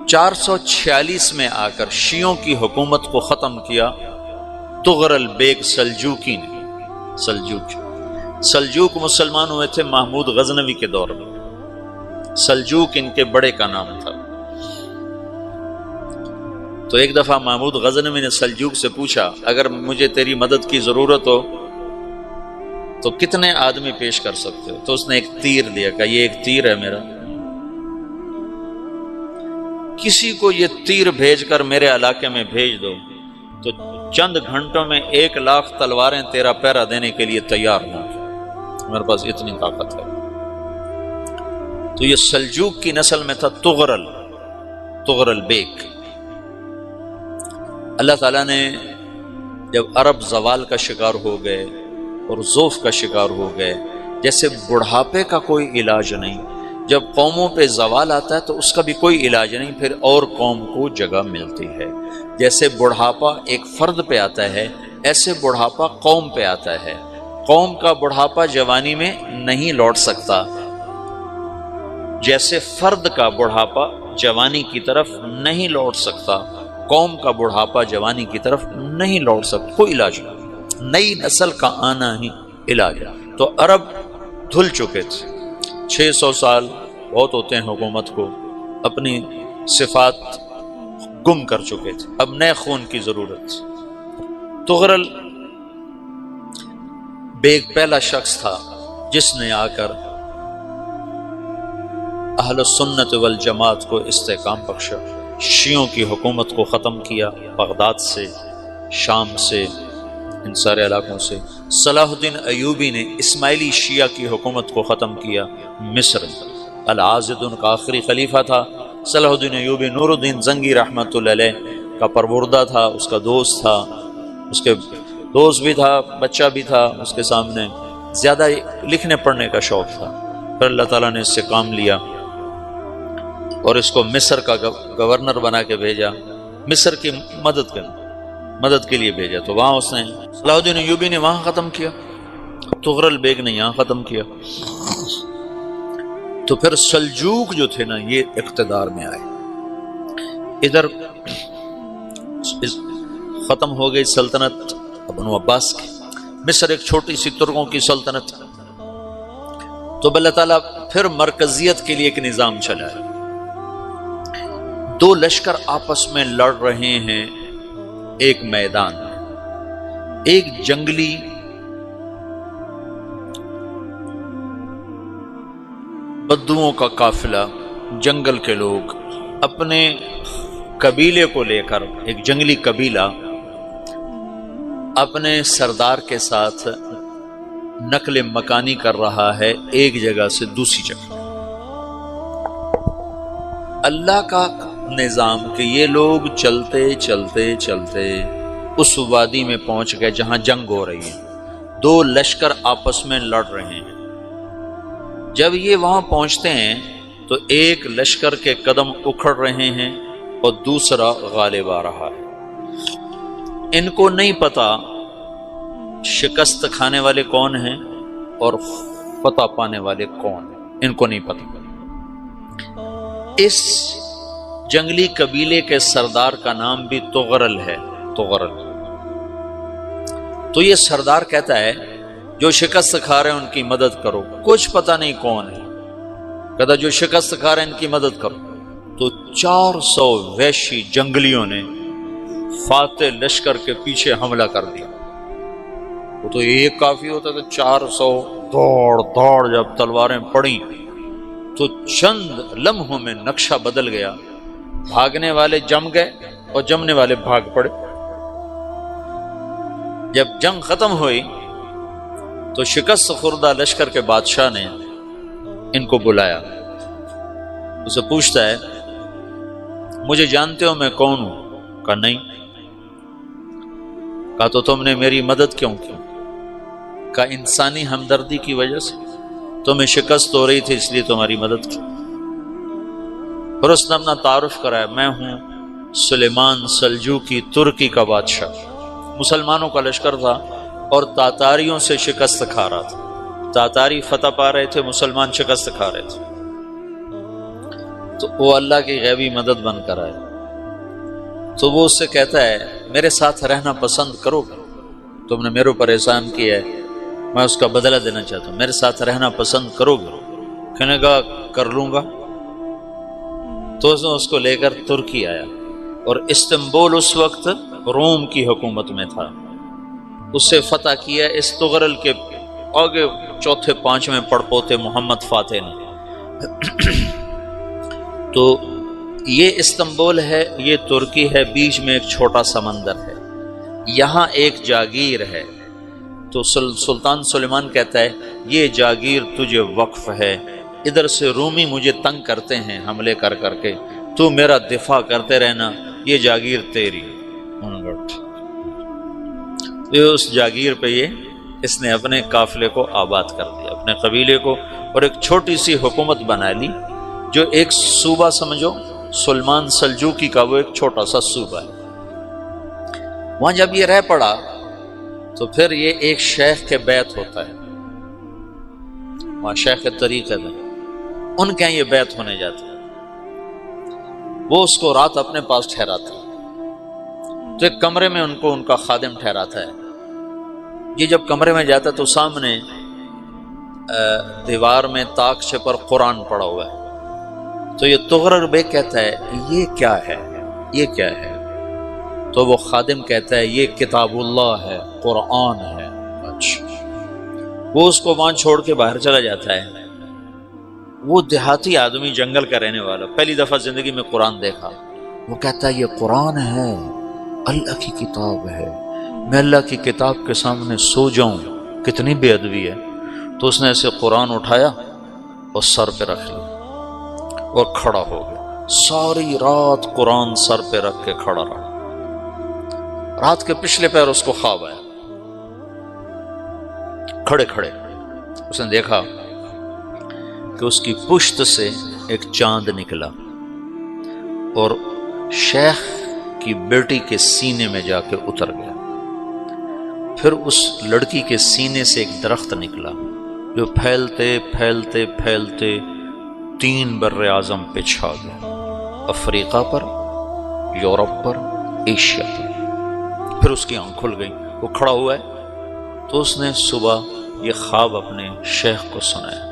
446 میں آ کر شیعوں کی حکومت کو ختم کیا تغرل بیگ سلجوکی نے۔ سلجوک مسلمان ہوئے تھے محمود غزنوی کے دور میں، سلجوک ان کے بڑے کا نام تھا۔ تو ایک دفعہ محمود غزنوی نے سلجوک سے پوچھا اگر مجھے تیری مدد کی ضرورت ہو تو کتنے آدمی پیش کر سکتے ہو؟ تو اس نے ایک تیر دیا، کہا یہ ایک تیر ہے میرا، کسی کو یہ تیر بھیج کر میرے علاقے میں بھیج دو تو چند گھنٹوں میں 1,00,000 تلواریں تیرا پیرا دینے کے لیے تیار ہوں، میرے پاس اتنی طاقت ہے۔ تو یہ سلجوک کی نسل میں تھا تغرل بیگ۔ اللہ تعالیٰ نے جب عرب زوال کا شکار ہو گئے اور ضعف کا شکار ہو گئے، جیسے بڑھاپے کا کوئی علاج نہیں، جب قوموں پہ زوال آتا ہے تو اس کا بھی کوئی علاج نہیں، پھر اور قوم کو جگہ ملتی ہے۔ جیسے بڑھاپا ایک فرد پہ آتا ہے، ایسے بڑھاپا قوم پہ آتا ہے۔ قوم کا بڑھاپا جوانی میں نہیں لوٹ سکتا، جیسے فرد کا بڑھاپا جوانی کی طرف نہیں لوٹ سکتا، قوم کا بڑھاپا جوانی کی طرف نہیں لوٹ سکتا، کوئی علاج نہیں، نئی نسل کا آنا ہی علاج ہے۔ تو عرب دھل چکے تھے، 600 سال بہت ہوتے ہیں حکومت کو، اپنی صفات گم کر چکے تھے، اب نئے خون کی ضرورت تھی۔ تغرل بیگ پہلا شخص تھا جس نے آ کر اہل سنت والجماعت کو استحکام بخشا، شیعوں کی حکومت کو ختم کیا، بغداد سے، شام سے، ان سارے علاقوں سے۔ صلاح الدین ایوبی نے اسماعیلی شیعہ کی حکومت کو ختم کیا، مصر۔ العاضد ان کا آخری خلیفہ تھا صلاح الدین ایوبی، نور الدین زنگی رحمۃ اللہ علیہ کا پروردہ تھا، اس کا دوست تھا، اس کے دوست بھی تھا، بچہ بھی تھا اس کے سامنے، زیادہ لکھنے پڑھنے کا شوق تھا۔ پھر اللہ تعالیٰ نے اس سے کام لیا اور اس کو مصر کا گورنر بنا کے بھیجا، مصر کی مدد کے لیے بھیجا۔ تو وہاں اس نے صلاح الدین ایوبی نے وہاں ختم کیا، تغرل بیگ نے یہاں ختم کیا۔ تو پھر سلجوک جو تھے نا یہ اقتدار میں آئے، ادھر ختم ہو گئی سلطنت بنو عباس کی، مصر ایک چھوٹی سی ترکوں کی سلطنت۔ تو اللہ تعالیٰ پھر مرکزیت کے لیے ایک نظام چلایا، 2 لشکر آپس میں لڑ رہے ہیں ایک میدان میں، ایک جنگلی بدوؤں کا قافلہ، جنگل کے لوگ اپنے قبیلے کو لے کر، ایک جنگلی قبیلہ اپنے سردار کے ساتھ نقل مکانی کر رہا ہے ایک جگہ سے دوسری جگہ۔ اللہ کا نظام کہ یہ لوگ چلتے چلتے چلتے اس وادی میں پہنچ گئے جہاں جنگ ہو رہی ہے، 2 لشکر آپس میں لڑ رہے ہیں۔ جب یہ وہاں پہنچتے ہیں تو ایک لشکر کے قدم اکھڑ رہے ہیں اور دوسرا غالب آ رہا ہے۔ ان کو نہیں پتا شکست کھانے والے کون ہیں اور فتح پانے والے کون ہیں، ان کو نہیں پتا۔ اس جنگلی قبیلے کے سردار کا نام بھی تغرل ہے، تغرل۔ تو یہ سردار کہتا ہے جو شکست کھا رہے ہیں ان کی مدد کرو، کچھ پتہ نہیں کون ہے، کہتا جو شکست کھا رہے ہیں ان کی مدد کرو۔ تو 400 وحشی جنگلیوں نے فاتح لشکر کے پیچھے حملہ کر دیا۔ وہ تو ایک کافی ہوتا تھا، 400 دوڑ جب تلواریں پڑیں تو چند لمحوں میں نقشہ بدل گیا، بھاگنے والے جم گئے اور جمنے والے بھاگ پڑے۔ جب جنگ ختم ہوئی تو شکست خوردہ لشکر کے بادشاہ نے ان کو بلایا، اسے پوچھتا ہے مجھے جانتے ہو میں کون ہوں؟ کہا نہیں۔ کہا تو تم نے میری مدد کیوں کی؟ کہا انسانی ہمدردی کی وجہ سے، تمہیں شکست ہو رہی تھی اس لیے تمہاری مدد کی۔ پھر اس نے اپنا تعارف کرایا، میں ہوں سلیمان سلجوکی، ترکی کا بادشاہ۔ مسلمانوں کا لشکر تھا اور تاتاریوں سے شکست کھا رہا تھا، تاتاری فتح پا رہے تھے، مسلمان شکست کھا رہے تھے۔ تو وہ اللہ کی غیبی مدد بن کر آئے، تو وہ اس سے کہتا ہے میرے ساتھ رہنا پسند کرو گے؟ تم نے میرے اوپر احسان کیا ہے، میں اس کا بدلہ دینا چاہتا ہوں، میرے ساتھ رہنا پسند کرو گے؟ کہنے کا کر لوں گا۔ تو اس نے اس کو لے کر ترکی آیا، اور استنبول اس وقت روم کی حکومت میں تھا، اسے فتح کیا اس تغرل کے آگے چوتھے پانچویں پڑپوتے محمد فاتح نے۔ تو یہ استنبول ہے، یہ ترکی ہے، بیچ میں ایک چھوٹا سمندر ہے، یہاں ایک جاگیر ہے۔ تو سلطان سلیمان کہتا ہے یہ جاگیر تجھے وقف ہے، ادھر سے رومی مجھے تنگ کرتے ہیں حملے کر کر کے، تو میرا دفاع کرتے رہنا، یہ جاگیر تیری۔ یہ اس جاگیر پہ اس نے اپنے قافلے کو آباد کر دیا، اپنے قبیلے کو، اور ایک چھوٹی سی حکومت بنا لی، جو ایک صوبہ سمجھو سلمان سلجوقی کا، وہ ایک چھوٹا سا صوبہ ہے۔ وہاں جب یہ رہ پڑا تو پھر یہ ایک شیخ کے بیعت ہوتا ہے، وہاں شیخ طریقت ہے، ان کے یہ بیعت ہونے جاتا ہے، وہ اس کو رات اپنے پاس ٹھہراتا ہے، تو ایک کمرے میں ان کا خادم ٹھہراتا ہے۔ یہ جب کمرے میں جاتا ہے تو سامنے دیوار میں طاقچے پر قرآن پڑا ہوا ہے، تو یہ تغرل بیگ کہتا ہے یہ کیا ہے، یہ کیا ہے؟ تو وہ خادم کہتا ہے یہ کتاب اللہ ہے، قرآن ہے۔ اچھا، وہ اس کو وہاں چھوڑ کے باہر چلا جاتا ہے۔ وہ دیہاتی آدمی، جنگل کا رہنے والا، پہلی دفعہ زندگی میں قرآن دیکھا، وہ کہتا ہے یہ قرآن ہے، اللہ کی کتاب ہے، میں اللہ کی کتاب کے سامنے سو جاؤں، کتنی بے ادبی ہے۔ تو اس نے ایسے قرآن اٹھایا اور سر پہ رکھ لیا اور کھڑا ہو گیا، ساری رات قرآن سر پہ رکھ کے کھڑا رہا۔ رات کے پچھلے پہر اس کو خواب آیا، کھڑے کھڑے اس نے دیکھا کہ اس کی پشت سے ایک چاند نکلا اور شیخ کی بیٹی کے سینے میں جا کے اتر گیا۔ پھر اس لڑکی کے سینے سے ایک درخت نکلا جو پھیلتے پھیلتے پھیلتے 3 بر اعظم پہ چھا گیا، افریقہ پر، یورپ پر، ایشیا پر۔ پھر اس کی آنکھ کھل گئی، وہ کھڑا ہوا ہے، تو اس نے صبح یہ خواب اپنے شیخ کو سنایا،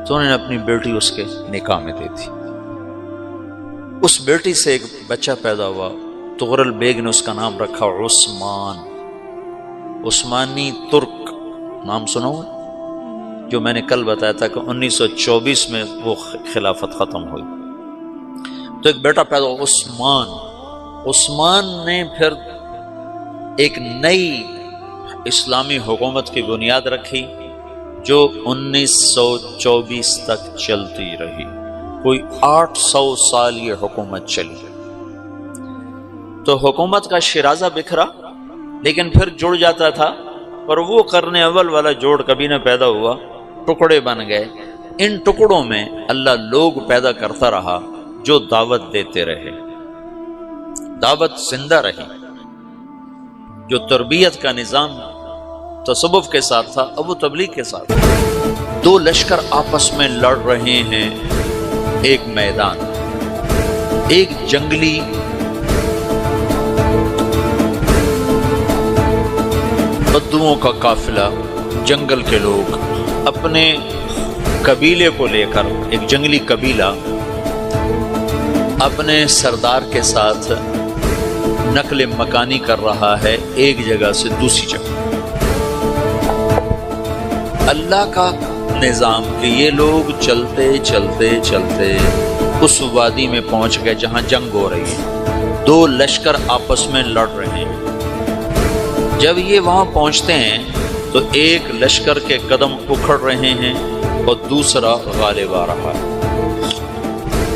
تو انہوں نے اپنی بیٹی اس کے نکاح میں دے دی۔ اس بیٹی سے ایک بچہ پیدا ہوا، تغرل بیگ نے اس کا نام رکھا عثمان، عثمانی ترک نام سنا ہوا، جو میں نے کل بتایا تھا کہ 1924 میں وہ خلافت ختم ہوئی۔ تو ایک بیٹا پیدا ہوا عثمان۔ عثمان نے پھر ایک نئی اسلامی حکومت کی بنیاد رکھی جو 1924 تک چلتی رہی، کوئی 800 سال یہ حکومت چلی۔ تو حکومت کا شرازہ بکھرا، لیکن پھر جڑ جاتا تھا، اور وہ قرن اول والا جوڑ کبھی نہ پیدا ہوا، ٹکڑے بن گئے۔ ان ٹکڑوں میں اللہ لوگ پیدا کرتا رہا جو دعوت دیتے رہے، دعوت زندہ رہی۔ جو تربیت کا نظام تصوف کے ساتھ تھا، اب وہ تبلیغ کے ساتھ۔ 2 لشکر آپس میں لڑ رہے ہیں ایک میدان، ایک جنگلی بدوؤں کا قافلہ، جنگل کے لوگ اپنے قبیلے کو لے کر، ایک جنگلی قبیلہ اپنے سردار کے ساتھ نقل مکانی کر رہا ہے ایک جگہ سے دوسری جگہ۔ اللہ کا نظام کہ یہ لوگ چلتے چلتے چلتے اس وادی میں پہنچ گئے جہاں جنگ ہو رہی ہے، 2 لشکر آپس میں لڑ رہے ہیں۔ جب یہ وہاں پہنچتے ہیں تو ایک لشکر کے قدم اکھڑ رہے ہیں اور دوسرا غالب آ رہا ہے۔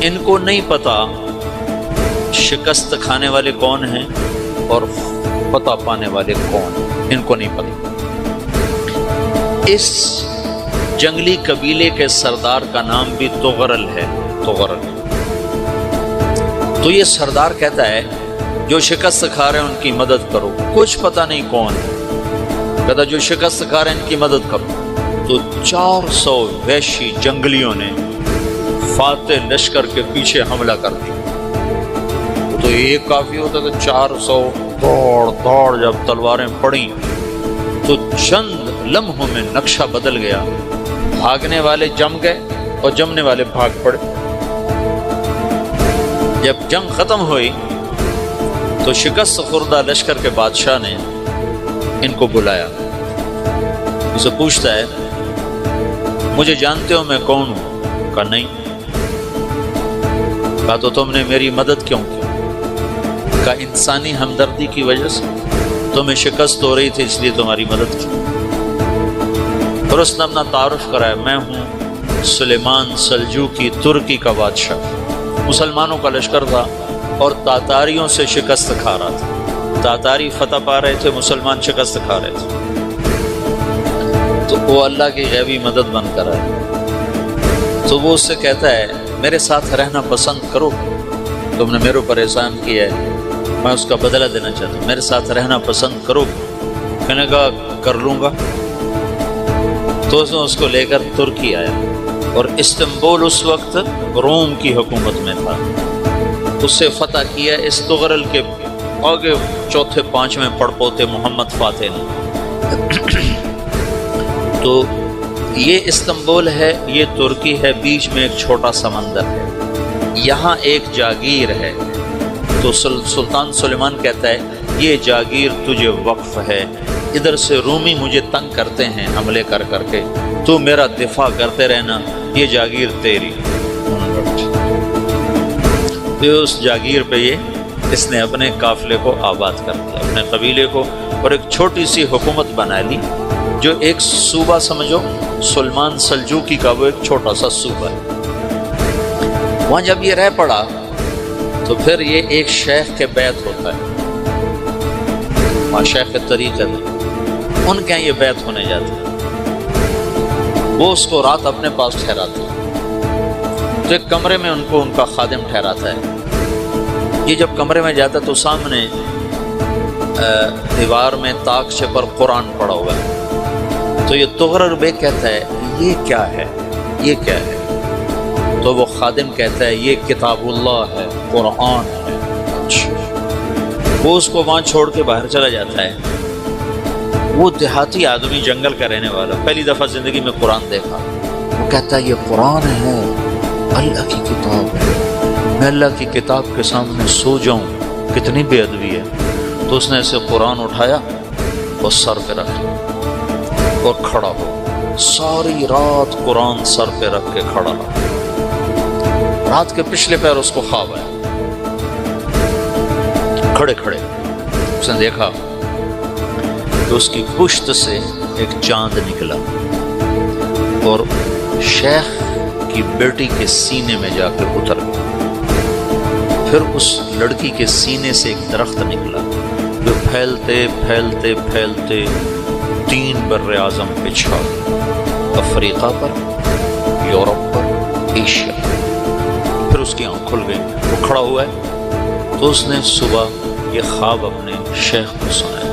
ان کو نہیں پتا شکست کھانے والے کون ہیں اور فتح پانے والے کون ہیں، ان کو نہیں پتا۔ اس جنگلی قبیلے کے سردار کا نام بھی تغرل ہے، تغرل۔ تو یہ سردار کہتا ہے جو شکست کھا رہے ہیں ان کی مدد کرو، کچھ پتہ نہیں کون ہے، کہتا جو شکست کھا رہے ہیں ان کی مدد کرو۔ تو 400 وحشی جنگلیوں نے فاتح لشکر کے پیچھے حملہ کر دیا۔ تو ایک کافی ہوتا تو 400 دوڑ جب تلواریں پڑیں تو چند لمحوں میں نقشہ بدل گیا، بھاگنے والے جم گئے اور جمنے والے بھاگ پڑے۔ جب جنگ ختم ہوئی تو شکست خوردہ لشکر کے بادشاہ نے ان کو بلایا، اسے پوچھتا ہے مجھے جانتے ہو میں کون ہوں؟ کہا نہیں۔ کہا تو تم نے میری مدد کیوں کی؟ کہا انسانی ہمدردی کی وجہ سے، تمہیں شکست ہو رہی تھی اس لیے تمہاری مدد کی۔ اور اس نے اپنا تعارف کرایا، میں ہوں سلیمان سلجوقی ترکی کا بادشاہ۔ مسلمانوں کا لشکر تھا اور تاتاریوں سے شکست کھا رہا تھا، تاتاری فتح پا رہے تھے، مسلمان شکست کھا رہے تھے۔ تو وہ اللہ کی غیبی مدد بن کر آئے۔ تو وہ اس سے کہتا ہے میرے ساتھ رہنا پسند کرو، تم نے میرے اوپر احسان کیا ہے، میں اس کا بدلہ دینا چاہتا ہوں، میرے ساتھ رہنا پسند کرو؟ کہنے کا کر لوں گا۔ تو اس نے اس کو لے کر ترکی آیا، اور استنبول اس وقت روم کی حکومت میں تھا، اس سے فتح کیا اس تغرل کے آگے چوتھے پانچویں پڑپوتے محمد فاتح نے۔ تو یہ استنبول ہے، یہ ترکی ہے، بیچ میں ایک چھوٹا سمندر ہے، یہاں ایک جاگیر ہے۔ تو سلطان سلیمان کہتا ہے یہ جاگیر تجھے وقف ہے، ادھر سے رومی مجھے تنگ کرتے ہیں حملے کر کر کے، تو میرا دفاع کرتے رہنا، یہ جاگیر تیری۔ تو اس جاگیر پہ اس نے اپنے قافلے کو آباد کر دیا، اپنے قبیلے کو، اور ایک چھوٹی سی حکومت بنا لی، جو ایک صوبہ سمجھو سلمان سلجوقی کا، وہ ایک چھوٹا سا صوبہ ہے۔ وہاں جب یہ رہ پڑا تو پھر یہ ایک شیخ کے بیعت ہوتا ہے، وہاں شیخ طریقت ہے، ان کے یہ بیعت ہونے جاتے ہیں، وہ اس کو رات اپنے پاس ٹھہراتے ہیں۔ تو ایک کمرے میں ان کو ان کا خادم ٹھہراتا ہے۔ یہ جب کمرے میں جاتا ہے تو سامنے دیوار میں تاکچے پر قرآن پڑا ہوا ہے۔ تو یہ تغرل بیگ کہتا ہے یہ کیا ہے، یہ کیا ہے؟ تو وہ خادم کہتا ہے یہ کتاب اللہ ہے، قرآن ہے۔ وہ اس کو وہاں چھوڑ کے باہر چلا جاتا ہے۔ وہ دیہاتی آدمی، جنگل کا رہنے والا، پہلی دفعہ زندگی میں قرآن دیکھا، وہ کہتا ہے یہ قرآن ہے، اللہ کی کتاب ہے، میں اللہ کی کتاب کے سامنے سو جاؤں، کتنی بے ادبی ہے۔ تو اس نے ایسے قرآن اٹھایا اور سر پہ رکھ لیا اور کھڑا ہو، ساری رات قرآن سر پہ رکھ کے کھڑا رہا۔ رات کے پچھلے پہر اس کو خواب آیا، کھڑے کھڑے اس نے دیکھا کہ اس کی پشت سے ایک چاند نکلا اور شیخ کی بیٹی کے سینے میں جا کر اتر گیا۔ پھر اس لڑکی کے سینے سے ایک درخت نکلا جو پھیلتے پھیلتے پھیلتے 3 بر اعظم پہ چھا گیا، افریقہ پر، یورپ پر، ایشیا پر۔ پھر اس کی آنکھ کھل گئی، وہ کھڑا ہوا ہے۔ تو اس نے صبح یہ خواب اپنے شیخ کو سنایا،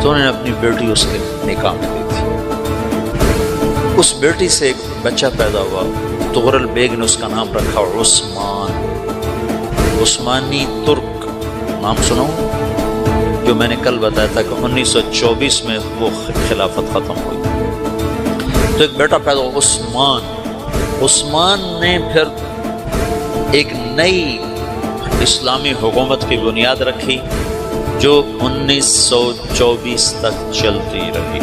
تو انہوں نے اپنی بیٹی اس کے نکاح میں دی تھی۔ اس بیٹی سے ایک بچہ پیدا ہوا، تغرل بیگ نے اس کا نام رکھا عثمان، عثمانی ترک نام سنو، جو میں نے کل بتایا تھا کہ 1924 میں وہ خلافت ختم ہوئی۔ تو ایک بیٹا پیدا ہوا عثمان۔ عثمان نے پھر ایک نئی اسلامی حکومت کی بنیاد رکھی جو 1924 تک چلتی رہی،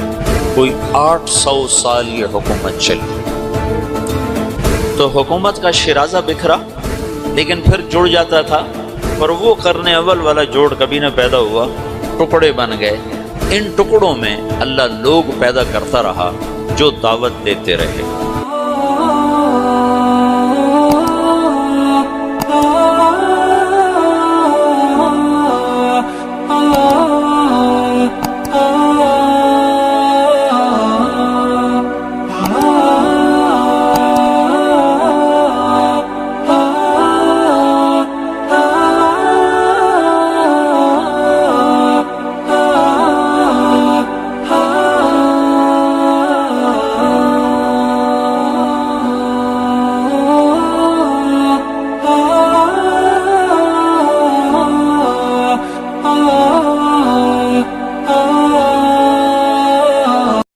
کوئی 800 سال یہ حکومت چلی۔ تو حکومت کا شیرازہ بکھرا، لیکن پھر جڑ جاتا تھا، پر وہ قرن اول والا جوڑ کبھی نہ پیدا ہوا، ٹکڑے بن گئے۔ ان ٹکڑوں میں اللہ لوگ پیدا کرتا رہا جو دعوت دیتے رہے۔